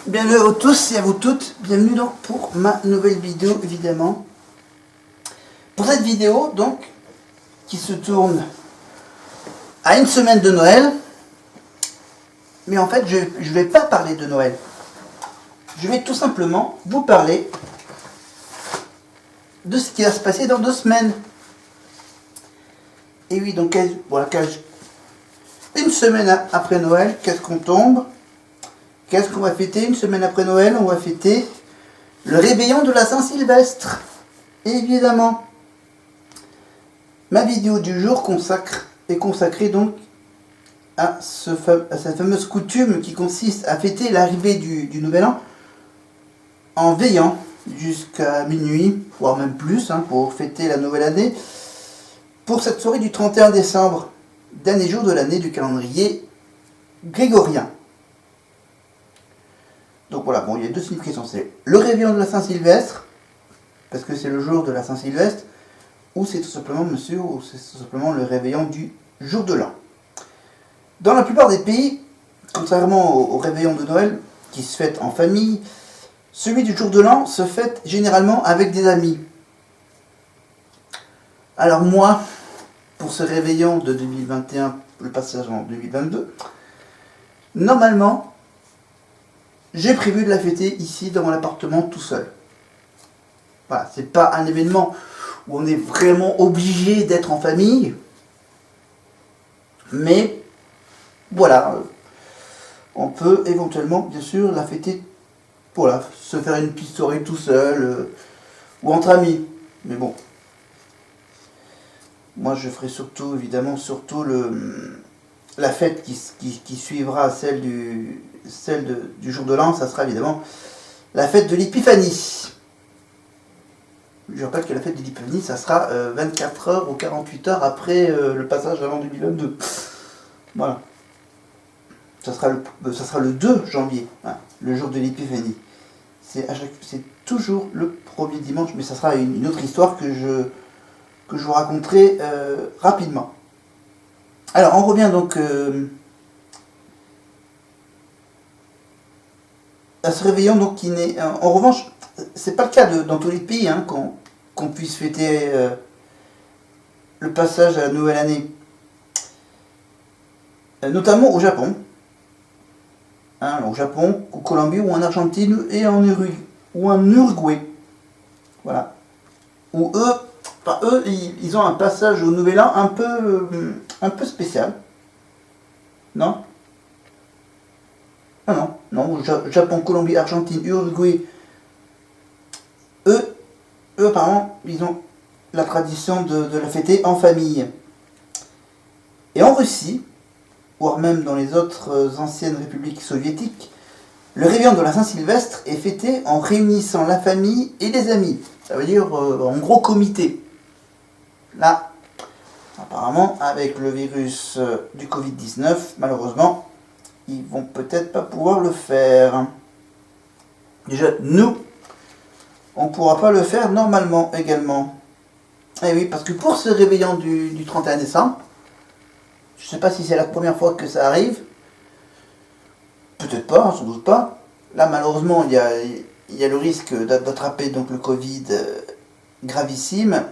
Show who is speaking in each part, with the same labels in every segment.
Speaker 1: Bienvenue à vous tous et à vous toutes, bienvenue donc pour ma nouvelle vidéo évidemment. Pour cette vidéo donc, qui se tourne à une semaine de Noël, mais en fait je ne vais pas parler de Noël. Je vais tout simplement vous parler de ce qui va se passer dans 2 semaines. Et oui, donc voilà, une semaine après Noël, qu'est-ce qu'on tombe? Qu'est-ce qu'on va fêter une semaine après Noël? On va fêter le réveillon de la Saint-Sylvestre. Évidemment. Ma vidéo du jour est consacrée donc à cette fameuse coutume qui consiste à fêter l'arrivée du Nouvel An en veillant jusqu'à minuit, voire même plus, pour fêter la nouvelle année, pour cette soirée du 31 décembre, dernier jour de l'année du calendrier grégorien. Donc voilà, bon, il y a 2 significations. C'est le réveillon de la Saint-Sylvestre, parce que c'est le jour de la Saint-Sylvestre, ou c'est tout simplement, le réveillon du jour de l'an. Dans la plupart des pays, contrairement au réveillon de Noël, qui se fête en famille, celui du jour de l'an se fête généralement avec des amis. Alors moi, pour ce réveillon de 2021, le passage en 2022, normalement, j'ai prévu de la fêter ici dans mon appartement tout seul. Voilà, c'est pas un événement où on est vraiment obligé d'être en famille, mais voilà, on peut éventuellement bien sûr la fêter, voilà, se faire une petite soirée tout seul ou entre amis. Mais bon, moi je ferai évidemment la fête qui suivra celle du jour de l'an. Ça sera évidemment la fête de l'Épiphanie. Je rappelle que la fête de l'Épiphanie, ça sera 24 heures ou 48 heures après le passage avant 2022. Voilà. Ça sera le 2 janvier, le jour de l'Épiphanie. C'est toujours le premier dimanche, mais ça sera une autre histoire que je vous raconterai rapidement. Alors, on revient donc à ce réveillon donc, qui n'est... En revanche, c'est pas le cas dans tous les pays qu'on puisse fêter le passage à la nouvelle année. Notamment au Japon. Au Japon, au Colombie ou en Argentine et en Uruguay. Voilà. Où eux, ils ont un passage au nouvel an un peu spécial. Non? Ah non, Japon, Colombie, Argentine, Uruguay, eux apparemment, ils ont la tradition de la fêter en famille. Et en Russie, voire même dans les autres anciennes républiques soviétiques, le réveillon de la Saint-Sylvestre est fêté en réunissant la famille et les amis. Ça veut dire en gros comité. Là, apparemment, avec le virus du Covid-19, malheureusement, ils vont peut-être pas pouvoir le faire. Déjà, nous, on ne pourra pas le faire normalement également. Et oui, parce que pour ce réveillon du 31 décembre, je ne sais pas si c'est la première fois que ça arrive. Peut-être pas, sans doute pas. Là, malheureusement, il y a le risque d'attraper donc le Covid gravissime.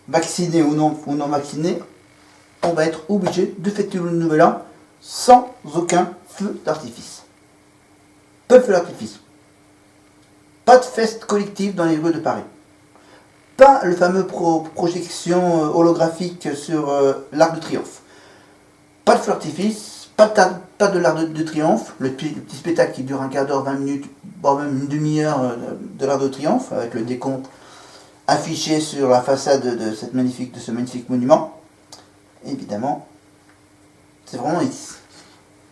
Speaker 1: Vacciné ou non vacciné, on va être obligé de fêter le nouvel an sans aucun feu d'artifice. Pas de feu d'artifice. Pas de fête collective dans les rues de Paris. Pas le fameux projection holographique sur l'Arc de Triomphe. Pas de feu d'artifice, pas de l'Arc de Triomphe, le petit spectacle qui dure un quart d'heure, 20 minutes, voire même une demi-heure de l'Arc de Triomphe, avec le décompte affiché sur la façade de ce magnifique monument. Évidemment, c'est vraiment...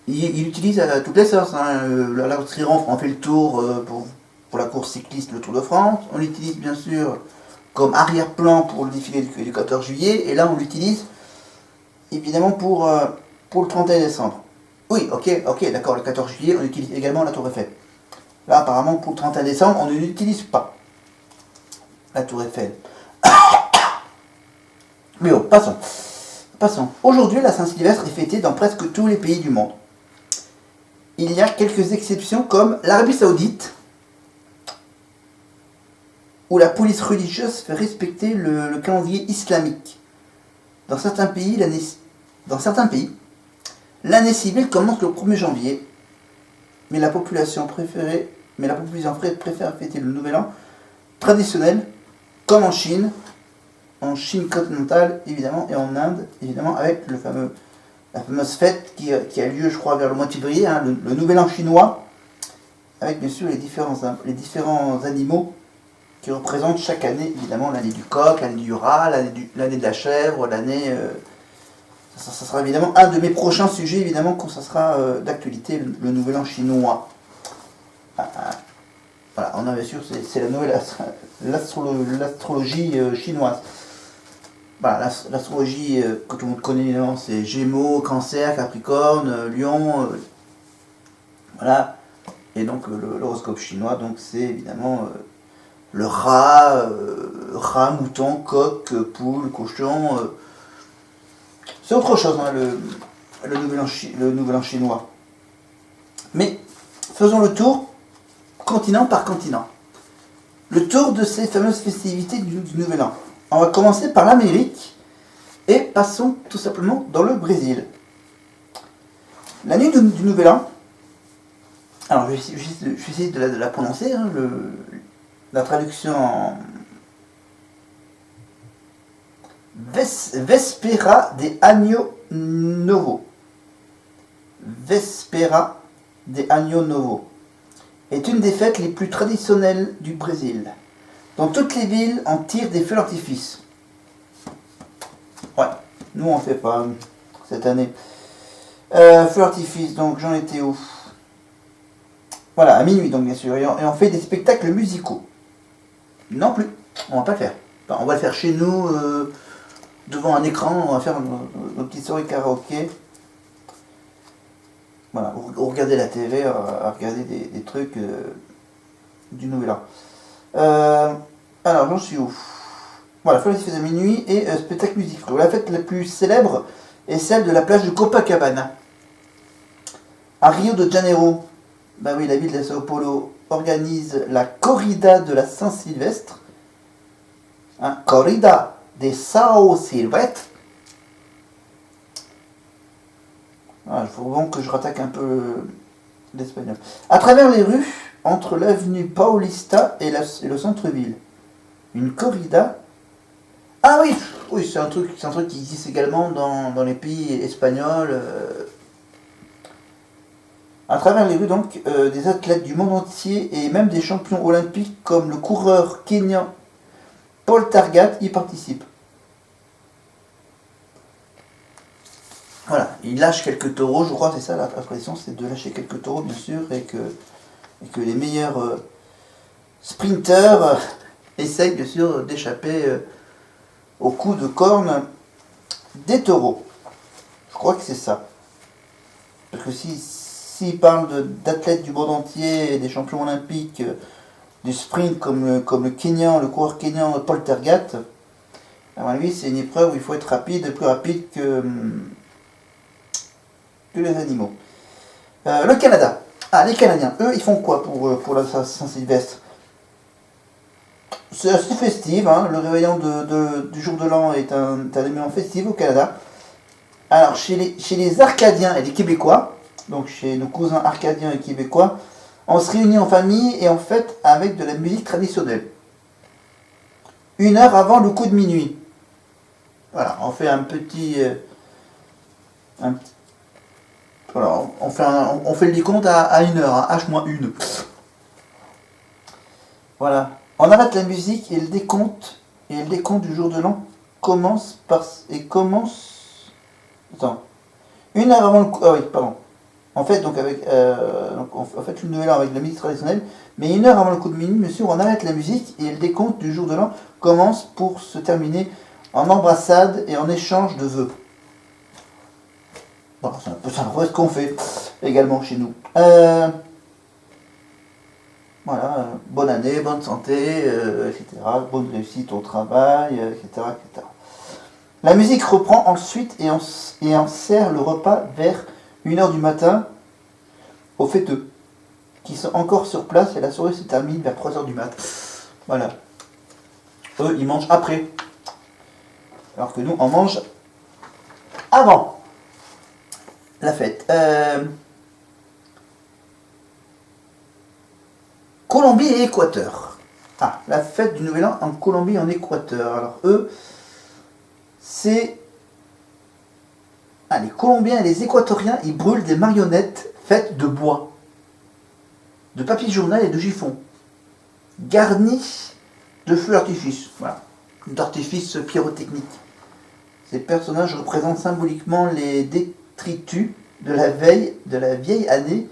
Speaker 1: Il utilise à toutes les sauces. L'Arc de Triomphe, on fait le tour pour la course cycliste, le Tour de France. On l'utilise bien sûr comme arrière-plan pour le défilé du 14 juillet. Et là, on l'utilise évidemment pour le 31 décembre. Oui, ok, d'accord, le 14 juillet, on utilise également la Tour Eiffel. Là, apparemment, pour le 31 décembre, on ne l'utilise pas. La Tour Eiffel. Mais bon, passons. Aujourd'hui, la Saint-Sylvestre est fêtée dans presque tous les pays du monde. il y a quelques exceptions comme l'Arabie Saoudite, où la police religieuse fait respecter le calendrier islamique. Dans certains pays, l'année civile commence le 1er janvier, mais la population préfère fêter le nouvel an traditionnel, comme en Chine continentale évidemment, et en Inde évidemment, avec la fameuse fête qui a lieu, je crois, vers le mois de février, hein, le nouvel an chinois, avec bien sûr les différents animaux qui représentent chaque année, évidemment, l'année du coq, l'année du rat, l'année de la chèvre, l'année... ça sera évidemment un de mes prochains sujets, évidemment, quand ça sera d'actualité, le nouvel an chinois. Voilà, on a bien sûr, c'est la nouvelle l'astrologie chinoise. Voilà, l'astrologie que tout le monde connaît, c'est Gémeaux, Cancer, Capricorne, Lion, voilà. Et donc l'horoscope chinois, donc c'est évidemment le rat, mouton, coq, poule, cochon. C'est autre chose, hein, le nouvel an chinois. Mais faisons le tour, continent par continent. Le tour de ces fameuses festivités du nouvel an. On va commencer par l'Amérique et passons tout simplement dans le Brésil. La nuit du nouvel an, alors je vais essayer de la prononcer, hein, la traduction en Véspera de Año Novo. Véspera de Año Novo est une des fêtes les plus traditionnelles du Brésil. Dans toutes les villes, on tire des feux d'artifice. Ouais, nous on fait pas cette année. Feux d'artifice, donc j'en étais où? Voilà, à minuit donc bien sûr. Et on fait des spectacles musicaux. Non plus, on va pas le faire. Enfin, on va le faire chez nous, devant un écran, on va faire nos petites soirées karaoké. Voilà, ou regarder la TV, à regarder des trucs du nouvel an. Alors, j'en suis où? Voilà, feu d'artifice à minuit et spectacle musical. La fête la plus célèbre est celle de la plage de Copacabana. À Rio de Janeiro, bah oui, la ville de Sao Paulo organise la corrida de la Saint-Sylvestre. Hein, corrida de Sao Silvestre. Ah, il faut vraiment que je rattaque un peu l'espagnol. À travers les rues, entre l'avenue Paulista et le centre-ville. Une corrida. Ah oui, oui, c'est un truc qui existe également dans les pays espagnols. À travers les rues, donc, des athlètes du monde entier et même des champions olympiques comme le coureur kényan Paul Tergat y participent. Voilà, il lâche quelques taureaux, je crois que c'est ça la tradition, c'est de lâcher quelques taureaux bien sûr, et que les meilleurs sprinteurs essayent bien sûr d'échapper aux coups de corne des taureaux. Je crois que c'est ça. Parce que s'il parle d'athlètes du monde entier, et des champions olympiques, du sprint comme le Kenyan, le coureur kenyan Paul Tergat, à lui c'est une épreuve où il faut être rapide, plus rapide que les animaux. Le Canada. Ah, les Canadiens, eux, ils font quoi pour la Saint-Sylvestre? C'est assez festif, hein. Le réveillon du jour de l'an est un événement festif au Canada. Alors, chez les Arcadiens et les Québécois, donc chez nos cousins Arcadiens et Québécois, on se réunit en famille et en fête avec de la musique traditionnelle. 1 heure avant le coup de minuit. Voilà, on fait un petit... Voilà, on fait le décompte à 1 heure, hein, H-1. Voilà. On arrête la musique et le décompte du jour de l'an commence. Attends. 1 heure avant le coup. Ah oui, pardon. En fait, donc on fait le nouvel an avec la musique traditionnelle, mais 1 heure avant le coup de minuit, monsieur, on arrête la musique et le décompte du jour de l'an commence pour se terminer en embrassade et en échange de vœux. Bon, c'est un peu ça ce qu'on fait également chez nous. Voilà, bonne année, bonne santé, etc. Bonne réussite au travail, etc., etc. La musique reprend ensuite et on sert le repas vers 1 heure du matin. aux fêteux, qui sont encore sur place et la soirée se termine vers 3h du mat. Voilà. Eux, ils mangent après. Alors que nous, on mange avant la fête. Colombie et Équateur. Ah, la fête du Nouvel An en Colombie et en Équateur. Alors eux, c'est... Ah, les Colombiens et les Équatoriens, ils brûlent des marionnettes faites de bois, de papier journal et de chiffon, garnies de feux d'artifice. Voilà, d'artifice pyrotechnique. Ces personnages représentent symboliquement les détritus de la vieille année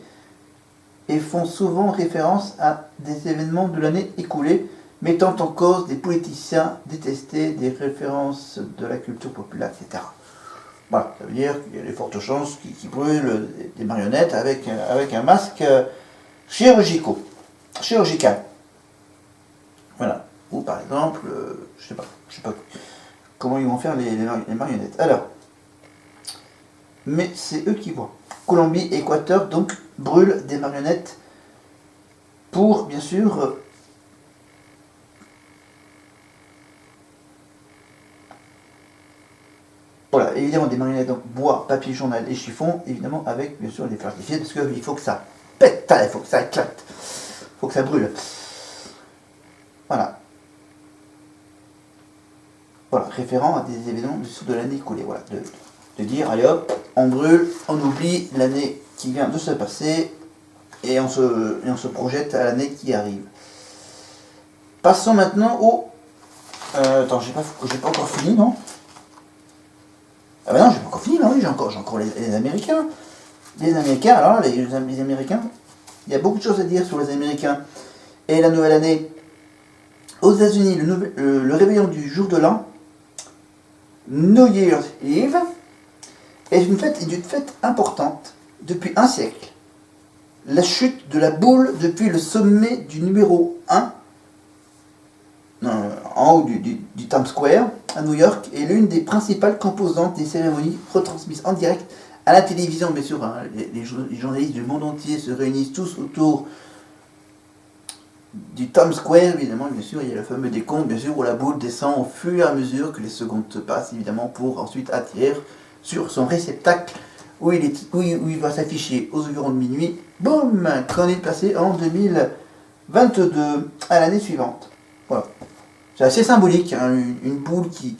Speaker 1: et font souvent référence à des événements de l'année écoulée, mettant en cause des politiciens détestés, des références de la culture populaire, etc. Voilà, ça veut dire qu'il y a de fortes chances qu'ils brûlent des marionnettes avec un masque chirurgical. Voilà. Ou par exemple, je sais pas comment ils vont faire les marionnettes. Alors, mais c'est eux qui voient. Colombie, Équateur, donc, brûlent des marionnettes pour, bien sûr, voilà, évidemment des marionnettes, donc bois, papier, journal et chiffon, évidemment avec, bien sûr, les feux d'artifice, parce qu'il faut que ça pète, il faut que ça éclate, il faut que ça brûle. Voilà. Voilà, référent à des événements de l'année écoulée. Voilà, de dire, allez hop, on brûle, on oublie l'année qui vient de se passer et on se projette à l'année qui arrive. Passons maintenant au... attends, j'ai pas encore fini, non? Ah ben non, j'ai pas encore fini, mais oui, j'ai encore les Américains. Les Américains, alors là, les Américains, il y a beaucoup de choses à dire sur les Américains. Et la nouvelle année, aux États-Unis, le réveillon du jour de l'an, New Year's Eve, est une fête importante depuis un siècle. La chute de la boule depuis le sommet du numéro 1, en haut du Times Square, à New York, est l'une des principales composantes des cérémonies retransmises en direct à la télévision, bien sûr. Hein, les journalistes du monde entier se réunissent tous autour du Times Square, évidemment, bien sûr. Il y a le fameux décompte, bien sûr, où la boule descend au fur et à mesure que les secondes se passent, évidemment, pour ensuite atterrir sur son réceptacle où il va s'afficher aux environs de minuit. Boum, qu'on est passé en 2022, à l'année suivante. Voilà. C'est assez symbolique, hein, une boule qui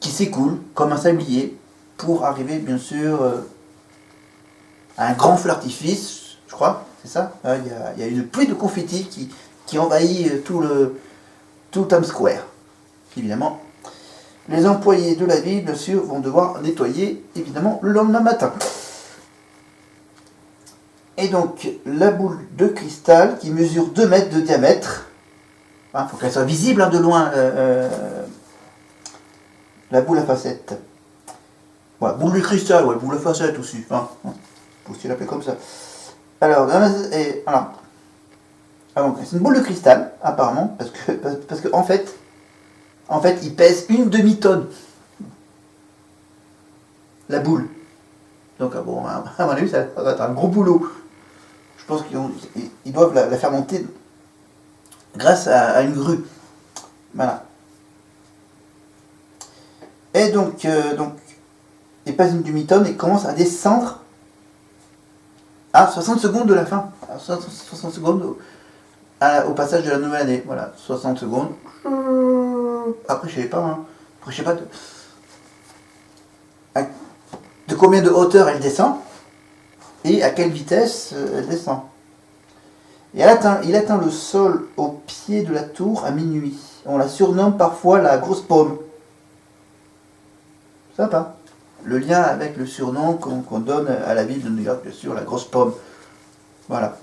Speaker 1: s'écoule comme un sablier pour arriver, bien sûr, à un grand feu d'artifice, je crois, c'est ça. Il y a une pluie de confettis qui envahit tout le Times Square. Évidemment, les employés de la ville, bien sûr, vont devoir nettoyer, évidemment, le lendemain matin. Et donc, la boule de cristal qui mesure 2 mètres de diamètre, il faut qu'elle soit visible, hein, de loin, la boule à facettes. Voilà, boule de cristal, ouais, boule à facettes aussi. Hein, faut aussi l'appeler comme ça. Alors, c'est une boule de cristal, apparemment, parce que en fait, il pèse une demi-tonne. La boule. Donc, bon, à mon avis, ça va être un gros boulot. Je pense qu'ils doivent la faire monter grâce à une grue. Voilà. Et donc il pèse une demi-tonne et commence à descendre à 60 secondes de la fin. À 60 secondes au passage de la nouvelle année. Voilà, 60 secondes. Après, je sais pas. Hein. Après, je sais pas de combien de hauteur elle descend et à quelle vitesse elle descend. Et il atteint le sol au pied de la tour à minuit. On la surnomme parfois la grosse pomme. Sympa. Le lien avec le surnom qu'on donne à la ville de New York, bien sûr, la grosse pomme. Voilà.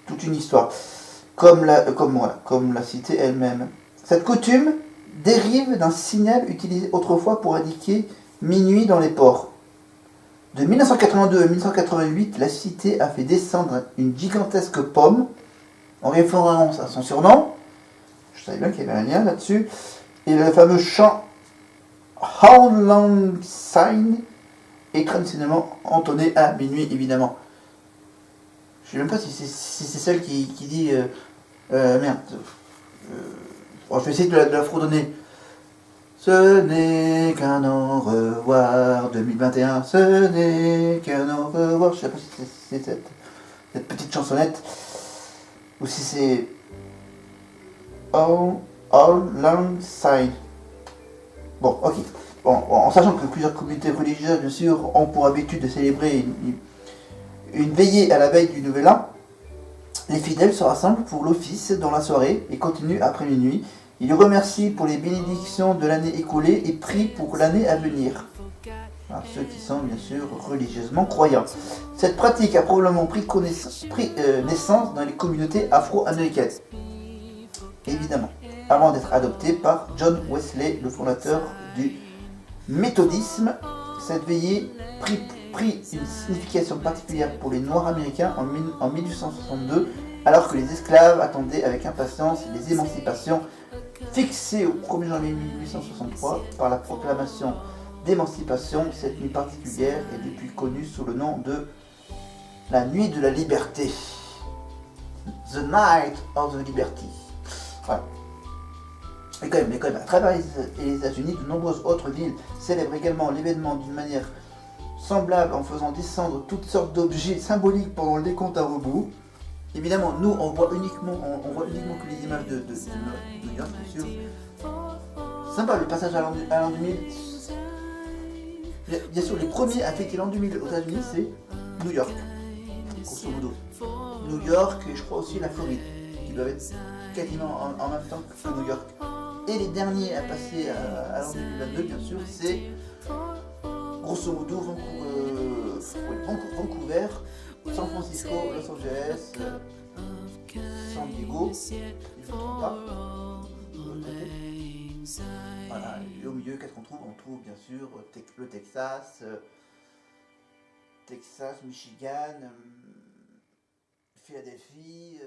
Speaker 1: Toute une histoire. Comme la cité elle-même. Cette coutume dérive d'un signal utilisé autrefois pour indiquer minuit dans les ports. De 1982 à 1988, la cité a fait descendre une gigantesque pomme en référence à son surnom. Je savais bien qu'il y avait un lien là-dessus. Et le fameux chant How Long Sign et traditionnellement entonné à minuit évidemment. Je sais même pas si c'est celle qui dit merde. Bon, je vais essayer de la fredonner. Ce n'est qu'un au revoir 2021, ce n'est qu'un au revoir. Je sais pas si c'est cette petite chansonnette ou si c'est All Long Side. Bon, ok. Bon, en sachant que plusieurs communautés religieuses, bien sûr, ont pour habitude de célébrer une veillée à la veille du Nouvel An, les fidèles se rassemblent pour l'office dans la soirée et continuent après minuit. Ils remercient pour les bénédictions de l'année écoulée et prient pour l'année à venir. Alors, ceux qui sont bien sûr religieusement croyants. Cette pratique a probablement pris naissance dans les communautés afro-américaines. Évidemment, avant d'être adoptée par John Wesley, le fondateur du méthodisme. Cette veillée prit une signification particulière pour les Noirs américains en 1862, alors que les esclaves attendaient avec impatience les émancipations fixées au 1er janvier 1863 par la proclamation d'émancipation. Cette nuit particulière est depuis connue sous le nom de la Nuit de la Liberté. The Night of the Liberty. Voilà. Mais quand même, à travers les États-Unis, de nombreuses autres villes célèbrent également l'événement d'une manière semblable en faisant descendre toutes sortes d'objets symboliques pendant le décompte à rebours. Évidemment, nous, on voit uniquement que les images de New York, bien sûr. C'est sympa le passage à l'an 2000. Bien sûr, les premiers à fêter l'an 2000 aux États-Unis, c'est New York, grosso modo. New York et je crois aussi la Floride, qui doivent être quasiment en même temps que New York. Et les derniers à passer à l'an 2022, bien sûr, c'est grosso modo Vancouver, San Francisco, Los Angeles, San Diego, si je ne me trompe pas. Voilà, et au milieu, qu'est-ce qu'on trouve? On trouve bien sûr le Texas, Michigan, Philadelphie.